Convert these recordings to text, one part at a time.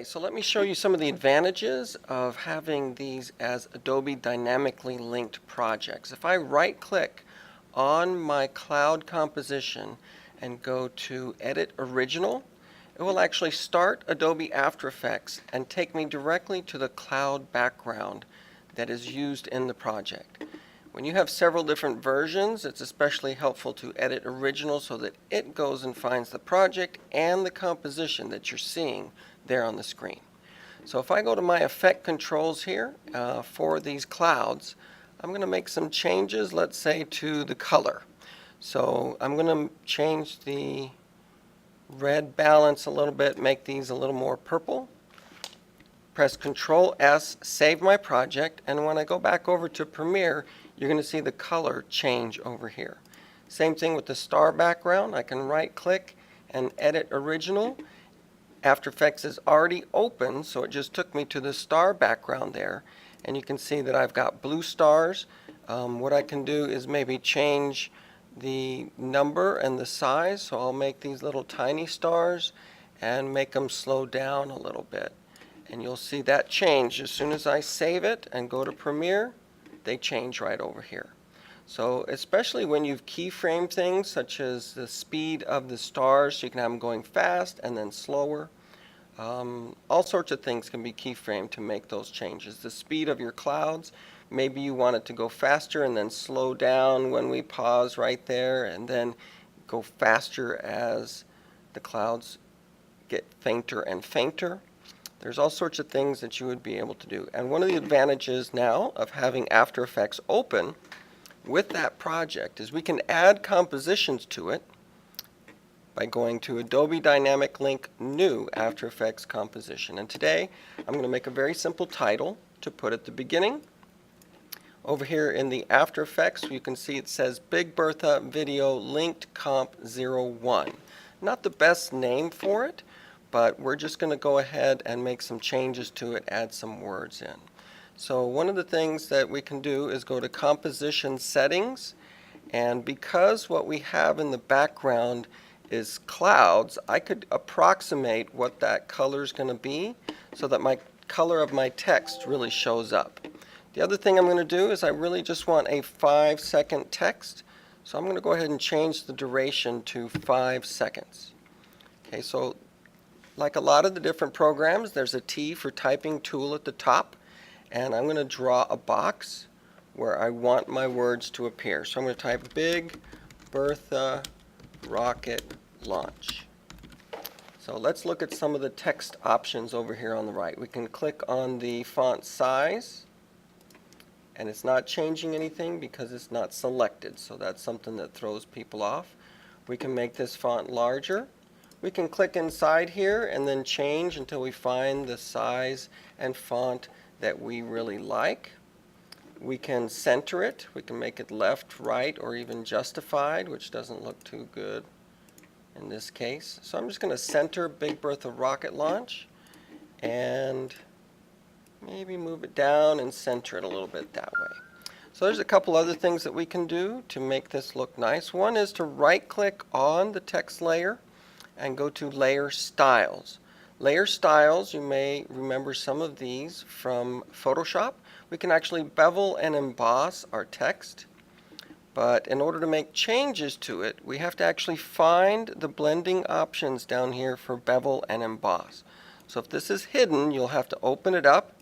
Okay, so let me show you some of the advantages of having these as Adobe dynamically linked projects. If I right click on my cloud composition and go to Edit Original, it will actually start Adobe After Effects and take me directly to the cloud background that is used in the project. When you have several different versions, it's especially helpful to edit original so that it goes and finds the project and the composition that you're seeing there on the screen. So if I go to my effect controls here for these clouds, I'm going to make some changes, let's say to the color. So I'm going to change the red balance a little bit, make these a little more purple. Press Control S, save my project, and when I go back over to Premiere, you're going to see the color change over here. Same thing with the star background. I can right click and edit original. After Effects is already open, so it just took me to the star background there, and you can see that I've got blue stars. What I can do is maybe change the number and the size, so I'll make these little tiny stars and make them slow down a little bit. And you'll see that change as soon as I save it and go to Premiere, they change right over here. So especially when you've keyframed things such as the speed of the stars, so you can have them going fast and then slower. All sorts of things can be keyframed to make those changes. The speed of your clouds, maybe you want it to go faster and then slow down when we pause right there, and then go faster as the clouds get fainter and fainter. There's all sorts of things that you would be able to do. And one of the advantages now of having After Effects open with that project is we can add compositions to it by going to Adobe Dynamic Link New After Effects Composition. And today I'm going to make a very simple title to put at the beginning. Over here in the After Effects you can see it says Big Bertha Video Linked Comp 01. Not the best name for it, but we're just going to go ahead and make some changes to it, add some words in. So one of the things that we can do is go to Composition Settings, and because what we have in the background is clouds, I could approximate what that color is going to be so that my color of my text really shows up. The other thing I'm going to do is I really just want a 5-second text, so I'm going to go ahead and change the duration to 5 seconds. Okay, so like a lot of the different programs, there's a T for typing tool at the top, and I'm going to draw a box where I want my words to appear. So I'm going to type Big Bertha Rocket Launch. So let's look at some of the text options over here on the right. We can click on the font size, and it's not changing anything because it's not selected, so that's something that throws people off. We can make this font larger. We can click inside here and then change until we find the size and font that we really like. We can center it. We can make it left, right, or even justified, which doesn't look too good in this case. So I'm just going to center Big Bertha Rocket Launch and maybe move it down and center it a little bit that way. So there's a couple other things that we can do to make this look nice. One is to right click on the text layer and go to Layer Styles. Layer Styles, you may remember some of these from Photoshop. We can actually bevel and emboss our text, but in order to make changes to it, we have to actually find the blending options down here for bevel and emboss. So if this is hidden, you'll have to open it up,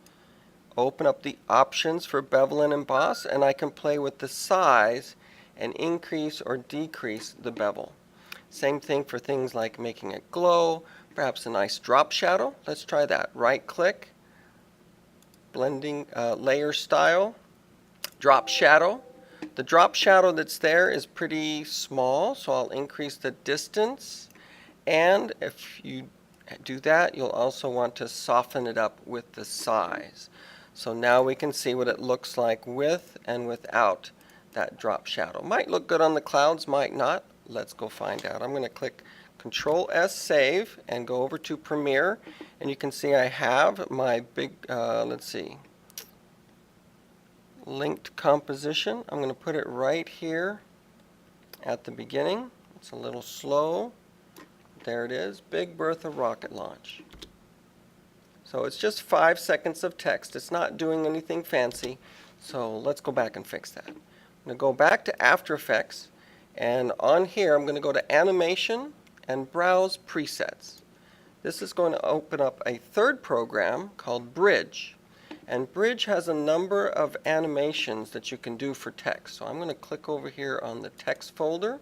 open up the options for bevel and emboss, and I can play with the size and increase or decrease the bevel. Same thing for things like making it glow, perhaps a nice drop shadow. Let's try that. Right click, blending, layer style, drop shadow. The drop shadow that's there is pretty small, so I'll increase the distance. And if you do that, you'll also want to soften it up with the size. So now we can see what it looks like with and without that drop shadow. Might look good on the clouds, might not. Let's go find out. I'm going to click Control S Save and go over to Premiere, and you can see I have my big, let's see, linked composition. I'm going to put it right here at the beginning. It's a little slow. There it is, Big Bertha Rocket Launch. So it's just 5 seconds of text. It's not doing anything fancy. So let's go back and fix that. I'm going to go back to After Effects, and on here I'm going to go to Animation and Browse Presets. This is going to open up a third program called Bridge. And Bridge has a number of animations that you can do for text. So I'm going to click over here on the text folder.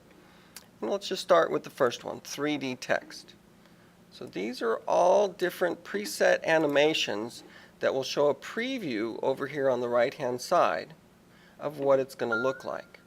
And let's just start with the first one, 3D text. So these are all different preset animations that will show a preview over here on the right-hand side of what it's going to look like.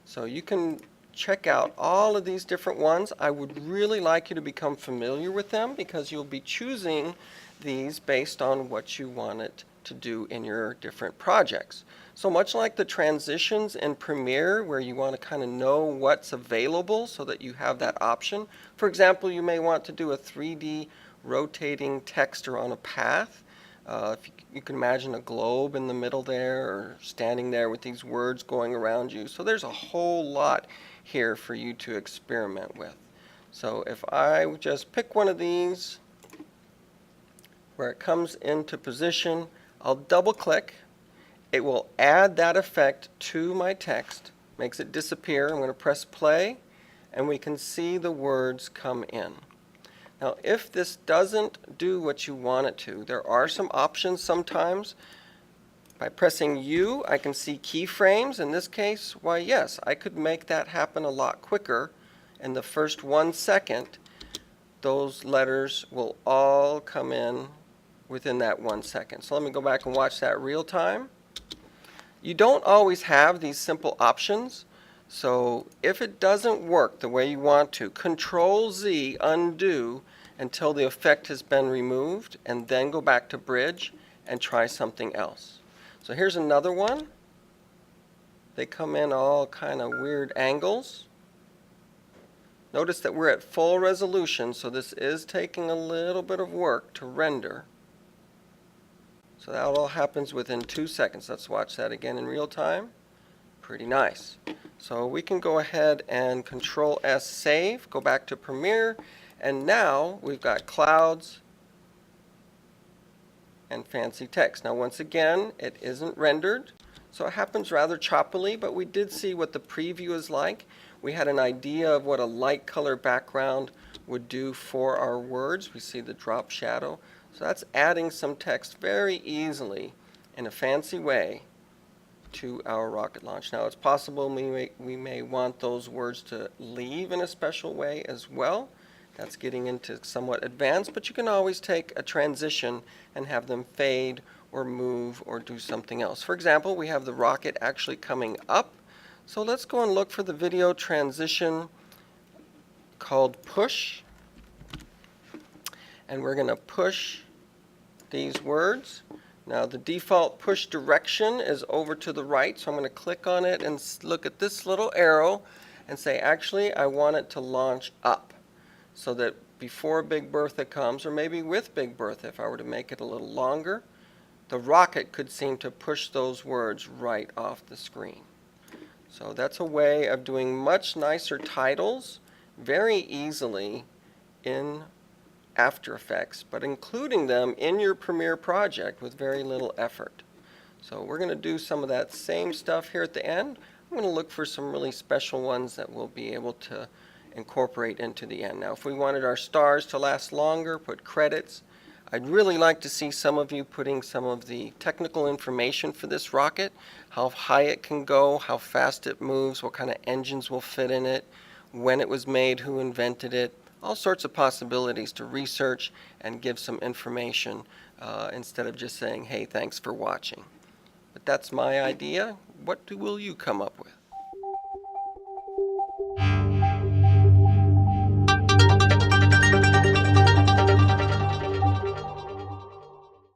So you can check out all of these different ones. I would really like you to become familiar with them because you'll be choosing these based on what you want it to do in your different projects. So much like the transitions in Premiere, where you want to kind of know what's available so that you have that option. For example, you may want to do a 3D rotating texture on a path. If you can imagine a globe in the middle there, or standing there with these words going around you. So there's a whole lot here for you to experiment with. So if I just pick one of these where it comes into position, I'll double click. It will add that effect to my text, makes it disappear. I'm going to press play, and we can see the words come in. Now, if this doesn't do what you want it to, there are some options sometimes. By pressing U, I can see keyframes. In this case, why yes, I could make that happen a lot quicker. In the first 1 second, those letters will all come in within that 1 second. So let me go back and watch that real time. You don't always have these simple options. So if it doesn't work the way you want to, Control Z, undo until the effect has been removed, and then go back to Bridge and try something else. So here's another one. They come in all kind of weird angles. Notice that we're at full resolution, so this is taking a little bit of work to render. So that all happens within 2 seconds. Let's watch that again in real time. Pretty nice. So we can go ahead and Control S save, go back to Premiere, and now we've got clouds and fancy text. Now once again, it isn't rendered, so it happens rather choppily, but we did see what the preview is like. We had an idea of what a light color background would do for our words. We see the drop shadow. So that's adding some text very easily in a fancy way to our rocket launch. Now it's possible we may want those words to leave in a special way as well. That's getting into somewhat advanced, but you can always take a transition and have them fade or move or do something else. For example, we have the rocket actually coming up. So let's go and look for the video transition called push. And we're going to push these words. Now the default push direction is over to the right, so I'm going to click on it and look at this little arrow and say, actually, I want it to launch up, so that before Big Bertha comes, or maybe with Big Bertha, if I were to make it a little longer, the rocket could seem to push those words right off the screen. So that's a way of doing much nicer titles very easily in After Effects, but including them in your Premiere project with very little effort. So we're going to do some of that same stuff here at the end. I'm going to look for some really special ones that we'll be able to incorporate into the end. Now if we wanted our stars to last longer, put credits. I'd really like to see some of you putting some of the technical information for this rocket, how high it can go, how fast it moves, what kind of engines will fit in it, when it was made, who invented it, all sorts of possibilities to research and give some information instead of just saying, hey, thanks for watching. But that's my idea. What will you come up with?